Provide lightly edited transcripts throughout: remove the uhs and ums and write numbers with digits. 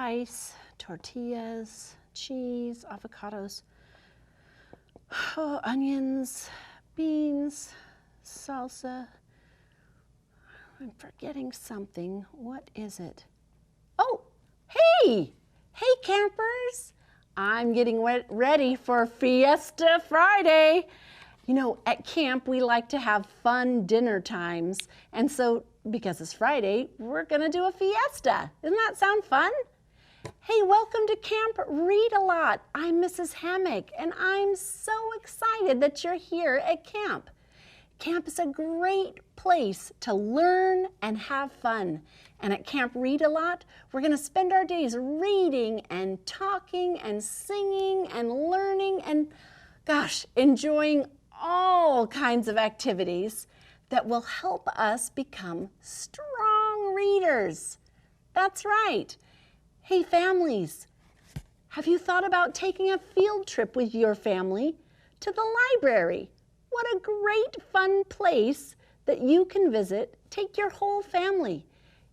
rice, tortillas, cheese, avocados, onions, beans, salsa. I'm forgetting something. What is it? Oh, hey! Hey, campers! I'm getting ready for Fiesta Friday. You know, at camp, we like to have fun dinner times. And so, because it's Friday, we're gonna do a fiesta. Doesn't that sound fun? Hey, welcome to Camp Read a Lot. I'm Mrs. Hammack, and I'm so excited that you're here at camp. Camp is a great place to learn and have fun. And at Camp Read a Lot, we're going to spend our days reading and talking and singing and learning and, gosh, enjoying all kinds of activities that will help us become strong readers. That's right. Hey, families, have you thought about taking a field trip with your family to the library? What a great fun place that you can visit. Take your whole family.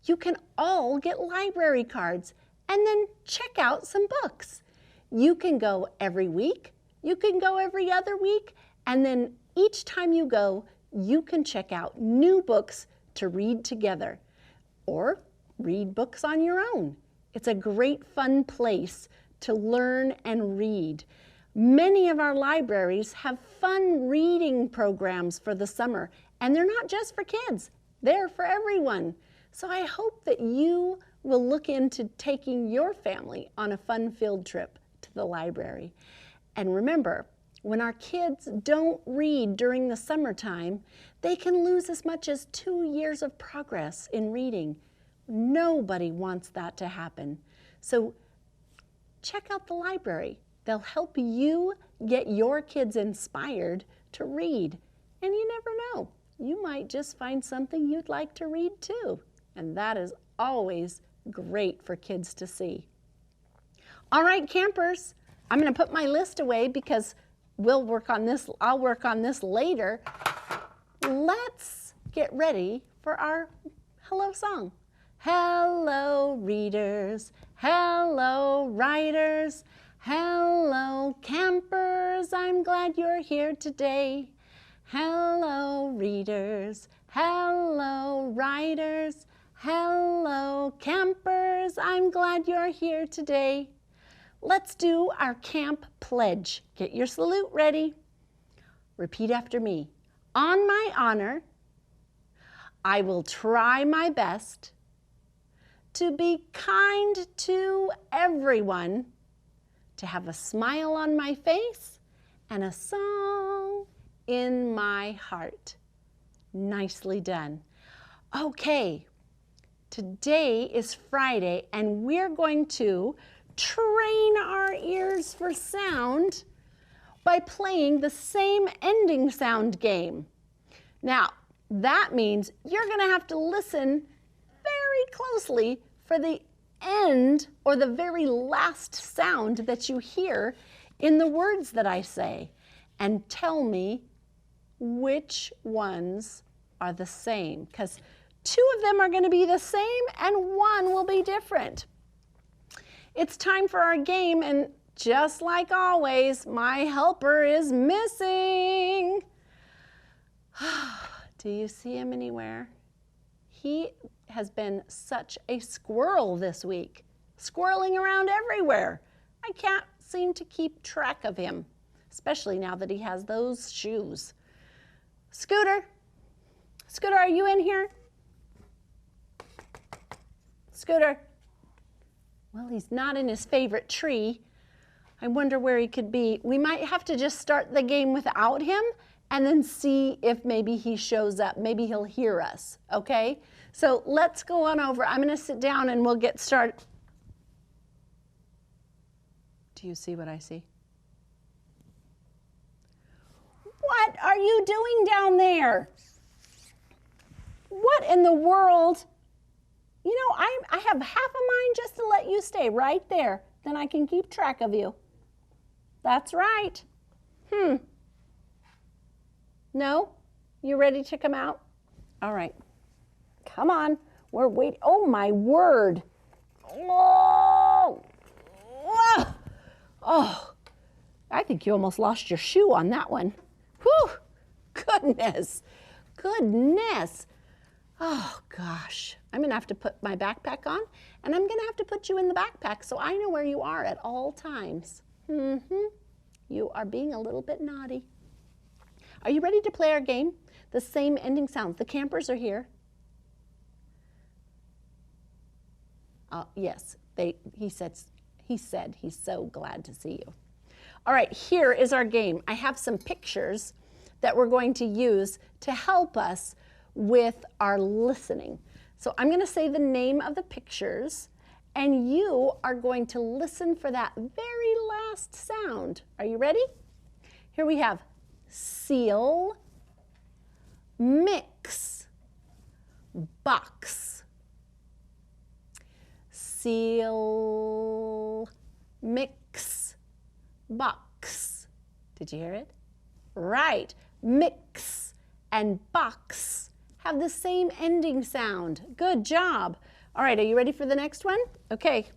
You can all get library cards and then check out some books. You can go every week. You can go every other week. And then each time you go, you can check out new books to read together or read books on your own. It's a great fun place to learn and read. Many of our libraries have fun reading programs for the summer, and they're not just for kids, they're for everyone. So I hope that you will look into taking your family on a fun field trip to the library. And remember, when our kids don't read during the summertime, they can lose as much as 2 years of progress in reading. Nobody wants that to happen. So check out the library. They'll help you get your kids inspired to read. And you never know, you might just find something you'd like to read too. And that is always great for kids to see. All right, campers, I'm going to put my list away because I'll work on this later. Let's get ready for our hello song. Hello, readers. Hello, writers. Hello, campers, I'm glad you're here today. Hello, readers. Hello, writers. Hello, campers, I'm glad you're here today. Let's do our camp pledge. Get your salute ready. Repeat after me. On my honor, I will try my best to be kind to everyone, to have a smile on my face and a song in my heart. Nicely done. Okay, today is Friday and we're going to train our ears for sound by playing the same ending sound game. Now, that means you're going to have to listen very closely for the end or the very last sound that you hear in the words that I say and tell me which ones are the same, because 2 of them are going to be the same and 1 will be different. It's time for our game, and just like always, my helper is missing. Do you see him anywhere? He has been such a squirrel this week, squirreling around everywhere. I can't seem to keep track of him, especially now that he has those shoes. Scooter, Scooter, are you in here? Scooter. Well, he's not in his favorite tree. I wonder where he could be. We might have to just start the game without him and then see if maybe he shows up. Maybe he'll hear us, okay? So let's go on over. I'm going to sit down and we'll get started. Do you see what I see? What are you doing down there? What in the world? You know, I have half a mind just to let you stay right there. Then I can keep track of you. That's right. No? You ready to come out? All right. Come on. We're waiting. Oh, my word. Oh! Oh, I think you almost lost your shoe on that one. Whew, goodness, goodness. Oh gosh, I'm gonna have to put my backpack on, and I'm gonna have to put you in the backpack so I know where you are at all times. You are being a little bit naughty. Are you ready to play our game? The same ending sounds. The campers are here. Yes, he said he's so glad to see you. All right, here is our game. I have some pictures that we're going to use to help us with our listening. So I'm going to say the name of the pictures, and you are going to listen for that very last sound. Are you ready? Here we have seal, mix, box. Seal, mix, box. Did you hear it? Right. Mix and box have the same ending sound. Good job. All right, are you ready for the next one? Okay.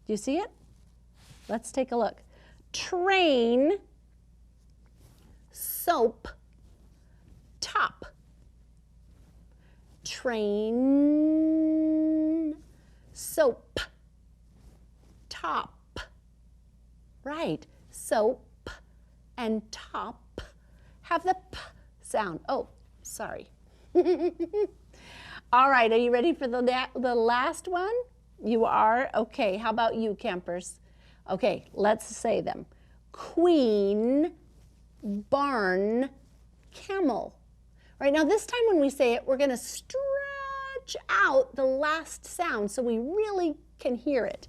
Do you see it? Let's take a look. Train, soap, top. Train, soap, top. Right, soap and top have the p sound. Oh, sorry. All right, are you ready for the last one? You are? Okay, how about you, campers? Okay, let's say them. Queen, barn, camel. All right, now this time when we say it, we're gonna stretch out the last sound so we really can hear it.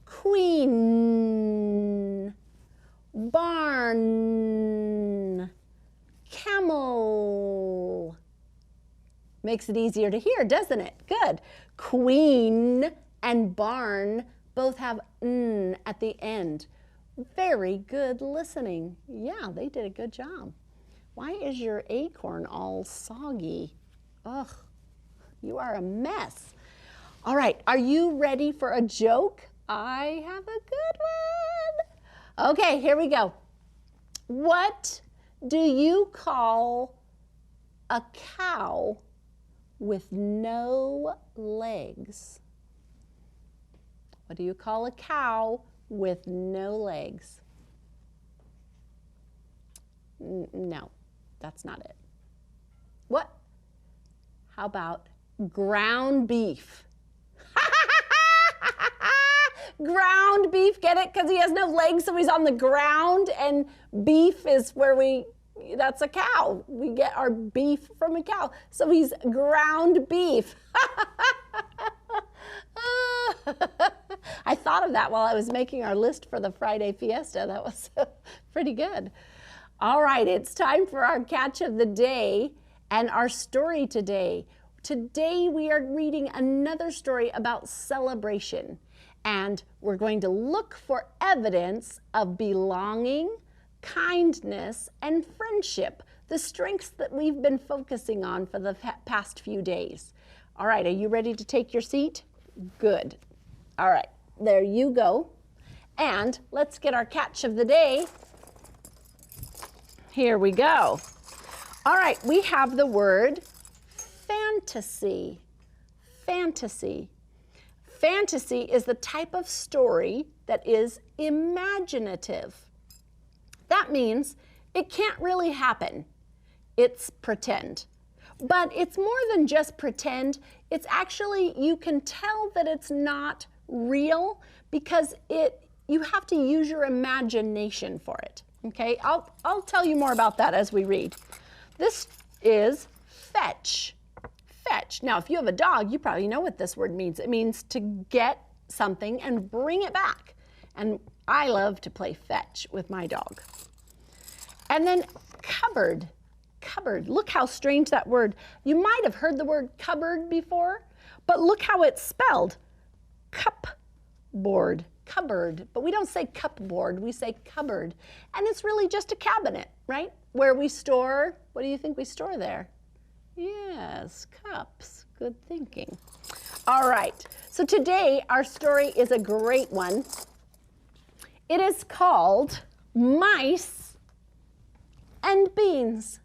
Queen, barn, camel. Makes it easier to hear, doesn't it? Good. Queen and barn both have n at the end. Very good listening. Yeah, they did a good job. Why is your acorn all soggy? Ugh, you are a mess. All right, are you ready for a joke? I have a good one. Okay, here we go. What do you call a cow with no legs? What do you call a cow with no legs? No, that's not it. What? How about ground beef? Ground beef, get it? Because he has no legs, so he's on the ground, and beef is where that's a cow. We get our beef from a cow. So he's ground beef. I thought of that while I was making our list for the Friday Fiesta. That was pretty good. All right, it's time for our catch of the day and our story today. Today we are reading another story about celebration, and we're going to look for evidence of belonging, kindness, and friendship, the strengths that we've been focusing on for the past few days. All right, are you ready to take your seat? Good. All right, there you go. And let's get our catch of the day. Here we go. All right, we have the word fantasy. Fantasy. Fantasy is the type of story that is imaginative. That means it can't really happen. It's pretend. But it's more than just pretend. It's actually, you can tell that it's not real because you have to use your imagination for it. Okay, I'll tell you more about that as we read. This is fetch. Fetch. Now, if you have a dog, you probably know what this word means. It means to get something and bring it back. And I love to play fetch with my dog. And then cupboard. Cupboard. Look how strange that word. You might have heard the word cupboard before, but look how it's spelled. Cupboard. Cupboard. But we don't say cupboard, we say cupboard. And it's really just a cabinet, right? Where we store, what do you think we store there? Yes, cups. Good thinking. All right, so today our story is a great one. It is called Mice and Beans.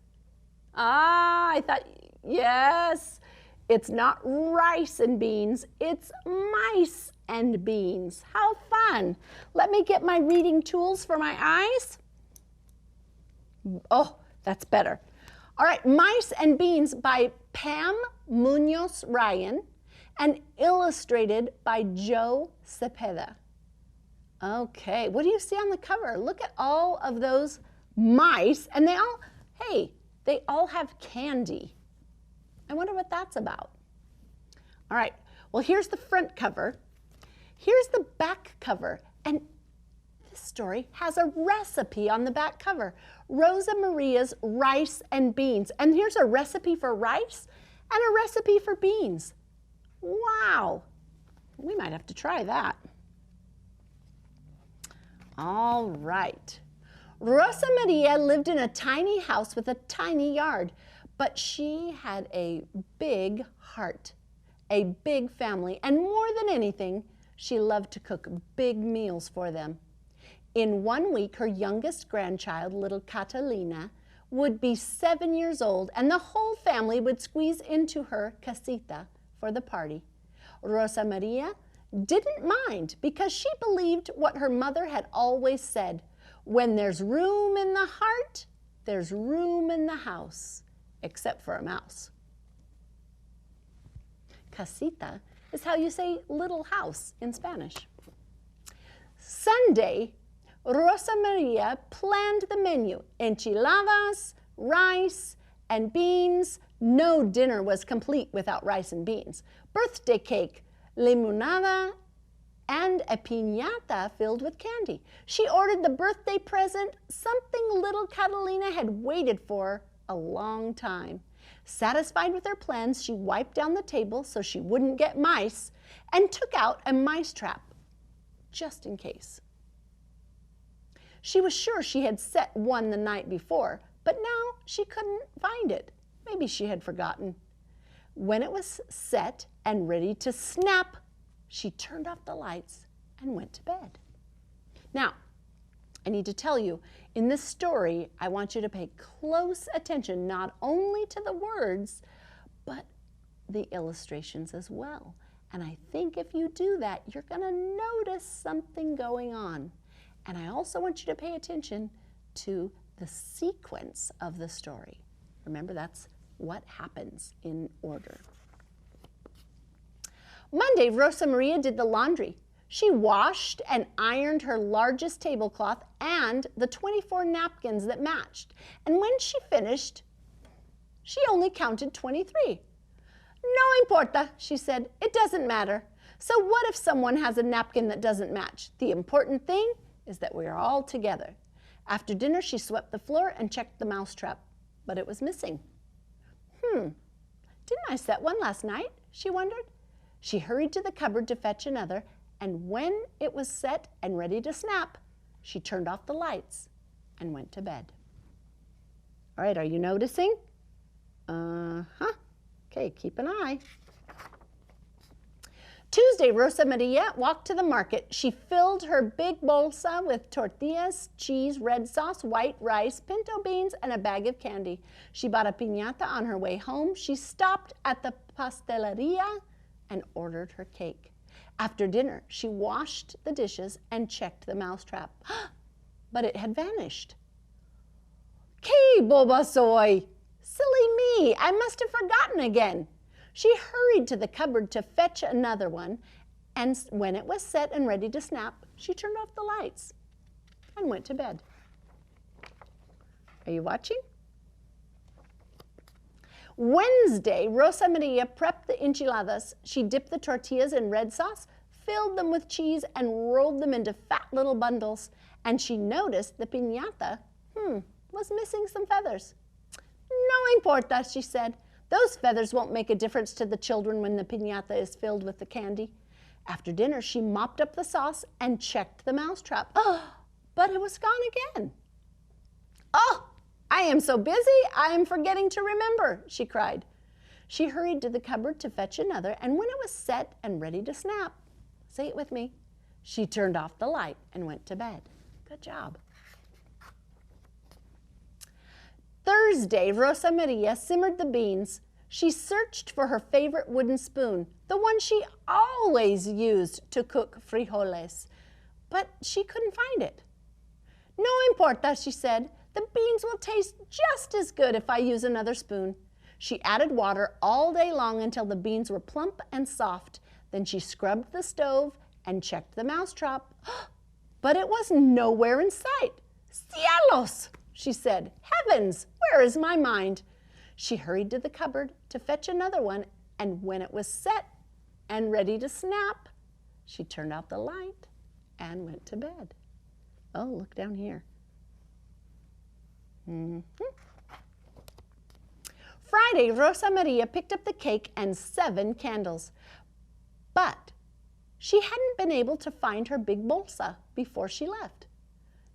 Ah, I thought, yes, it's not rice and beans, it's mice and beans. How fun. Let me get my reading tools for my eyes. Oh, that's better. All right, Mice and Beans by Pam Muñoz Ryan and illustrated by Joe Cepeda. Okay, what do you see on the cover? Look at all of those mice, and they all, hey, they all have candy. I wonder what that's about. All right, well, here's the front cover. Here's the back cover, and this story has a recipe on the back cover. Rosa Maria's Rice and Beans. And here's a recipe for rice and a recipe for beans. Wow, we might have to try that. All right. Rosa Maria lived in a tiny house with a tiny yard, but she had a big heart, a big family, and more than anything, she loved to cook big meals for them. In 1 week, her youngest grandchild, little Catalina, would be 7 years old, and the whole family would squeeze into her casita for the party. Rosa Maria didn't mind because she believed what her mother had always said, when there's room in the heart, there's room in the house, except for a mouse. Casita is how you say little house in Spanish. Sunday, Rosa Maria planned the menu: enchiladas, rice, and beans. No dinner was complete without rice and beans. Birthday cake, limonada, and a piñata filled with candy. She ordered the birthday present, something little Catalina had waited for a long time. Satisfied with her plans, she wiped down the table so she wouldn't get mice and took out a mice trap, just in case. She was sure she had set one the night before, but now she couldn't find it. Maybe she had forgotten. When it was set and ready to snap, she turned off the lights and went to bed. Now, I need to tell you, in this story, I want you to pay close attention not only to the words, but the illustrations as well. And I think if you do that, you're going to notice something going on. And I also want you to pay attention to the sequence of the story. Remember, that's what happens in order. Monday, Rosa Maria did the laundry. She washed and ironed her largest tablecloth and the 24 napkins that matched. And when she finished, she only counted 23. No importa, she said, it doesn't matter. So what if someone has a napkin that doesn't match? The important thing is that we are all together. After dinner, she swept the floor and checked the mousetrap, but it was missing. Didn't I set one last night? She wondered. She hurried to the cupboard to fetch another, and when it was set and ready to snap, she turned off the lights and went to bed. All right, are you noticing? Okay, keep an eye. Tuesday, Rosa Maria walked to the market. She filled her big bolsa with tortillas, cheese, red sauce, white rice, pinto beans, and a bag of candy. She bought a piñata on her way home. She stopped at the pasteleria and ordered her cake. After dinner, she washed the dishes and checked the mousetrap. But it had vanished. "Que boba soy! Silly me, I must have forgotten again." She hurried to the cupboard to fetch another one, and when it was set and ready to snap, she turned off the lights and went to bed. Are you watching? Wednesday, Rosa Maria prepped the enchiladas. She dipped the tortillas in red sauce, filled them with cheese, and rolled them into fat little bundles. And she noticed the piñata, was missing some feathers. "No importa," she said. "Those feathers won't make a difference to the children when the piñata is filled with the candy." After dinner, she mopped up the sauce and checked the mousetrap. But it was gone again. "Oh, I am so busy, I am forgetting to remember," she cried. She hurried to the cupboard to fetch another, and when it was set and ready to snap, say it with me, she turned off the light and went to bed. Good job. Thursday, Rosa Maria simmered the beans. She searched for her favorite wooden spoon, the one she always used to cook frijoles, but she couldn't find it. No importa, she said. The beans will taste just as good if I use another spoon. She added water all day long until the beans were plump and soft. Then she scrubbed the stove and checked the mousetrap. But it was nowhere in sight. Cielos, she said. Heavens, where is my mind? She hurried to the cupboard to fetch another one, and when it was set and ready to snap, she turned out the light and went to bed. Oh, look down here. Friday, Rosa Maria picked up the cake and 7 candles, but she hadn't been able to find her big bolsa before she left.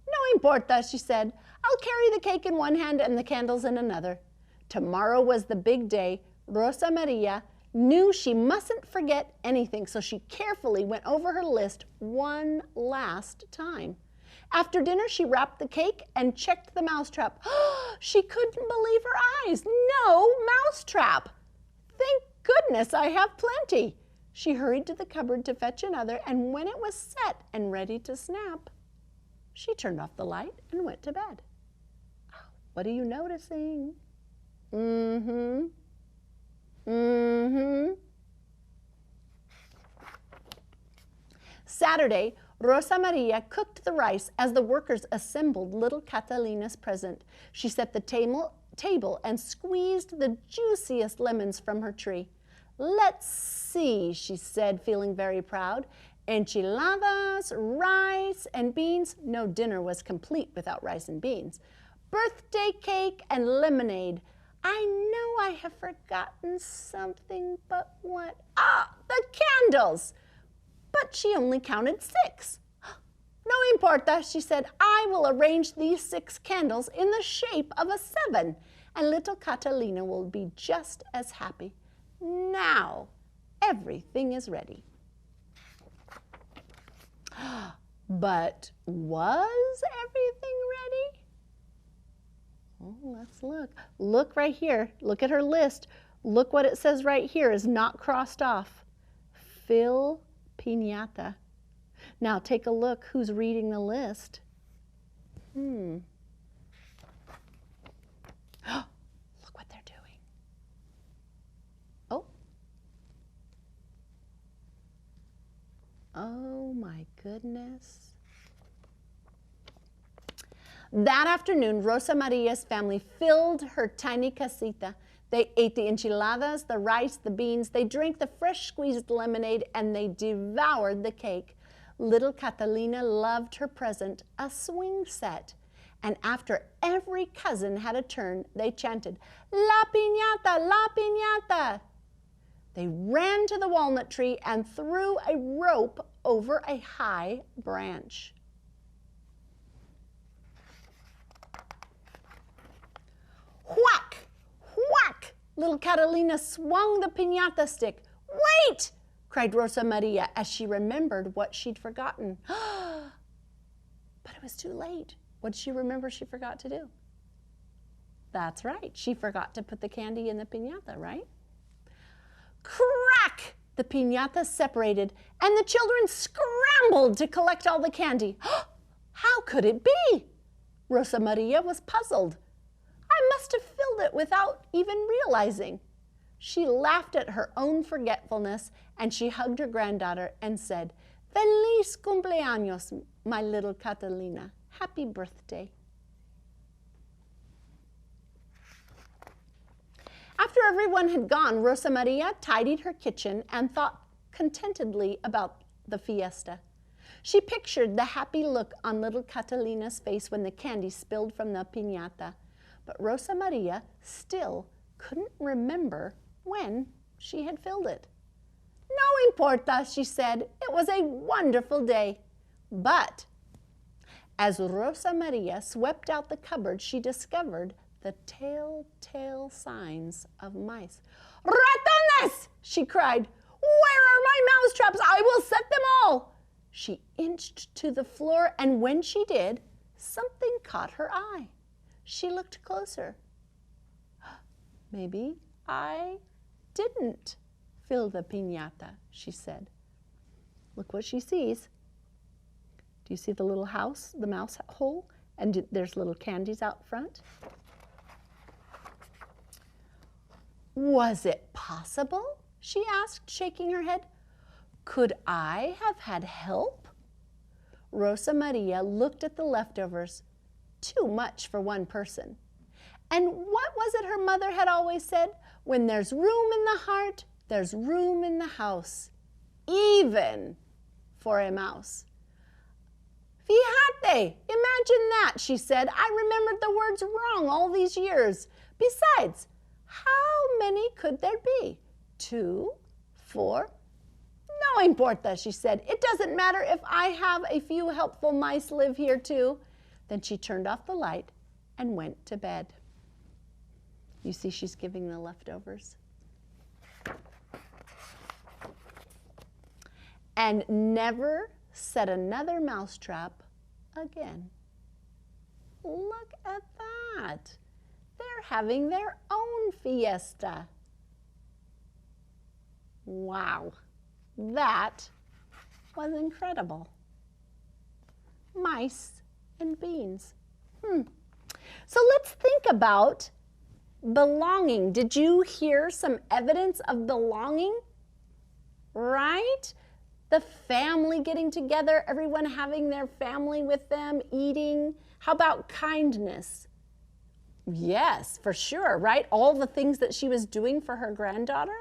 No importa, she said. I'll carry the cake in one hand and the candles in another. Tomorrow was the big day. Rosa Maria knew she mustn't forget anything, so she carefully went over her list one last time. After dinner, she wrapped the cake and checked the mousetrap. She couldn't believe her eyes. No mousetrap. Thank goodness I have plenty. She hurried to the cupboard to fetch another, and when it was set and ready to snap, she turned off the light and went to bed. What are you noticing? Saturday, Rosa Maria cooked the rice as the workers assembled little Catalina's present. She set the table and squeezed the juiciest lemons from her tree. Let's see, she said, feeling very proud. Enchiladas, rice, and beans. No dinner was complete without rice and beans. Birthday cake and lemonade. I know I have forgotten something, but what? Ah, the candles! But she only counted 6. No importa, she said. I will arrange these 6 candles in the shape of a 7, and little Catalina will be just as happy. Now, everything is ready. But was everything ready? Oh, let's look. Look right here. Look at her list. Look what it says right here is not crossed off. Fill piñata. Now take a look who's reading the list. Look what they're doing. Oh. Oh my goodness. That afternoon, Rosa Maria's family filled her tiny casita. They ate the enchiladas, the rice, the beans. They drank the fresh squeezed lemonade, and they devoured the cake. Little Catalina loved her present, a swing set. And after every cousin had a turn, they chanted, La piñata, la piñata. They ran to the walnut tree and threw a rope over a high branch. Whack! Whack! Little Catalina swung the piñata stick. Wait! Cried Rosa Maria as she remembered what she'd forgotten. But it was too late. What did she remember she forgot to do? That's right. She forgot to put the candy in the piñata, right? Crack! The piñata separated, and the children scrambled to collect all the candy. How could it be? Rosa Maria was puzzled. I must have filled it without even realizing. She laughed at her own forgetfulness, and she hugged her granddaughter and said, Feliz cumpleaños, my little Catalina. Happy birthday. After everyone had gone, Rosa Maria tidied her kitchen and thought contentedly about the fiesta. She pictured the happy look on little Catalina's face when the candy spilled from the piñata. But Rosa Maria still couldn't remember when she had filled it. No importa, she said. It was a wonderful day. But as Rosa Maria swept out the cupboard, she discovered the telltale signs of mice. Ratones! She cried. Where are my mousetraps? I will set them all. She inched to the floor, and when she did, something caught her eye. She looked closer. Maybe I didn't fill the piñata, she said. Look what she sees. Do you see the little house, the mouse hole? And there's little candies out front. Was it possible? She asked, shaking her head. Could I have had help? Rosa Maria looked at the leftovers. Too much for one person. And what was it her mother had always said? When there's room in the heart, there's room in the house, even for a mouse. Fíjate, imagine that, she said. I remembered the words wrong all these years. Besides, how many could there be? 2, 4? No importa, she said. It doesn't matter if I have a few helpful mice live here too. Then she turned off the light and went to bed. You see, she's giving the leftovers. And never set another mousetrap again. Look at that. They're having their own fiesta. Wow, that was incredible. Mice and beans. So let's think about belonging. Did you hear some evidence of belonging? Right? The family getting together, everyone having their family with them, eating. How about kindness? Yes, for sure, right? All the things that she was doing for her granddaughter?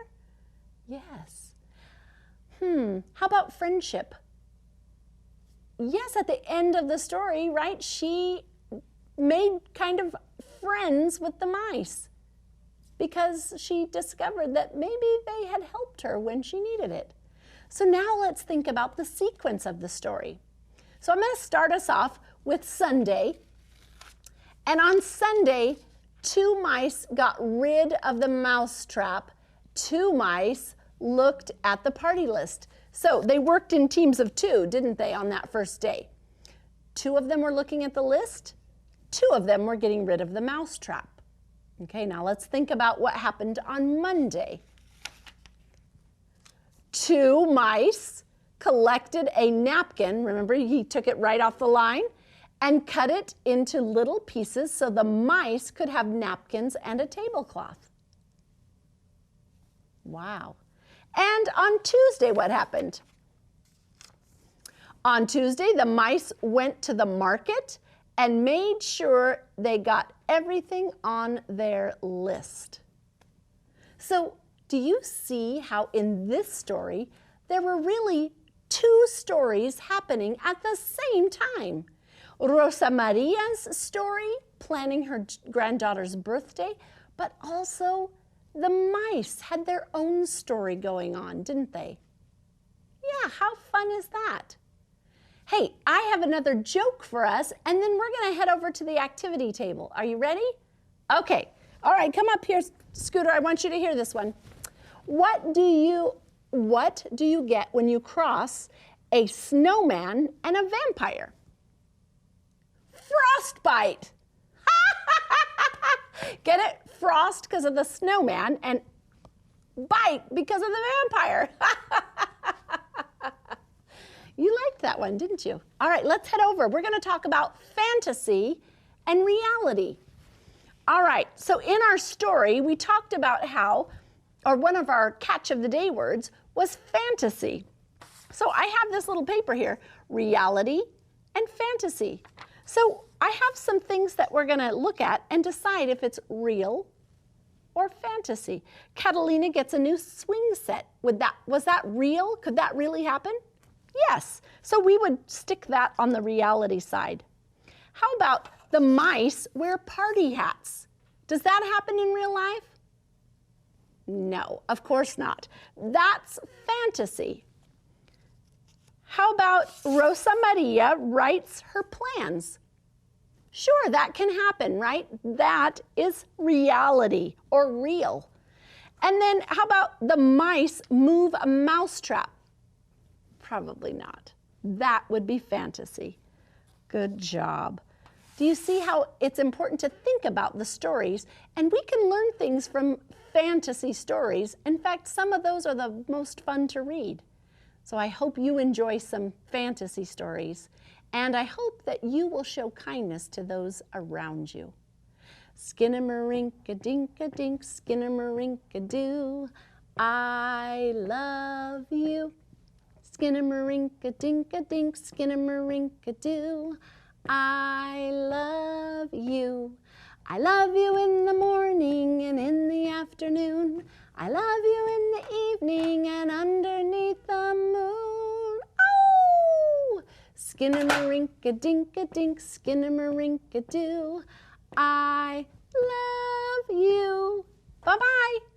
Yes. How about friendship? Yes, at the end of the story, right? She made kind of friends with the mice because she discovered that maybe they had helped her when she needed it. So now let's think about the sequence of the story. So I'm going to start us off with Sunday. And on Sunday, 2 mice got rid of the mousetrap. 2 mice looked at the party list. So they worked in teams of 2, didn't they, on that first day? 2 of them were looking at the list. 2 of them were getting rid of the mousetrap. Okay, now let's think about what happened on Monday. 2 mice collected a napkin. Remember, he took it right off the line and cut it into little pieces so the mice could have napkins and a tablecloth. Wow. And on Tuesday, what happened? On Tuesday, the mice went to the market and made sure they got everything on their list. So, do you see how in this story, there were really 2 stories happening at the same time? Rosa Maria's story, planning her granddaughter's birthday, but also the mice had their own story going on, didn't they? Yeah, how fun is that? Hey, I have another joke for us, and then we're going to head over to the activity table. Are you ready? Okay. All right, come up here, Scooter. I want you to hear this one. What do you get when you cross a snowman and a vampire? Frostbite. Get it? Frost because of the snowman and bite because of the vampire. You liked that one, didn't you? All right, let's head over. We're going to talk about fantasy and reality. All right, so in our story, we talked about how, or one of our catch of the day words was fantasy. So I have this little paper here, reality and fantasy. So I have some things that we're going to look at and decide if it's real or fantasy. Catalina gets a new swing set. Was that real? Could that really happen? Yes. So we would stick that on the reality side. How about the mice wear party hats? Does that happen in real life? No, of course not. That's fantasy. How about Rosa Maria writes her plans? Sure, that can happen, right? That is reality or real. And then how about the mice move a mousetrap? Probably not. That would be fantasy. Good job. Do you see how it's important to think about the stories? And we can learn things from fantasy stories. In fact, some of those are the most fun to read. So I hope you enjoy some fantasy stories. And I hope that you will show kindness to those around you. Skinnamarink-a-dink-a-dink, skinnamarink-a-doo, I love you. Skinnamarink-a-dink-a-dink, skinnamarink-a-doo, I love you. I love you in the morning and in the afternoon. I love you in the evening and underneath the moon. Oh! Skinnamarink-a-dink-a-dink, skinnamarink-a-doo, I love you. Bye-bye.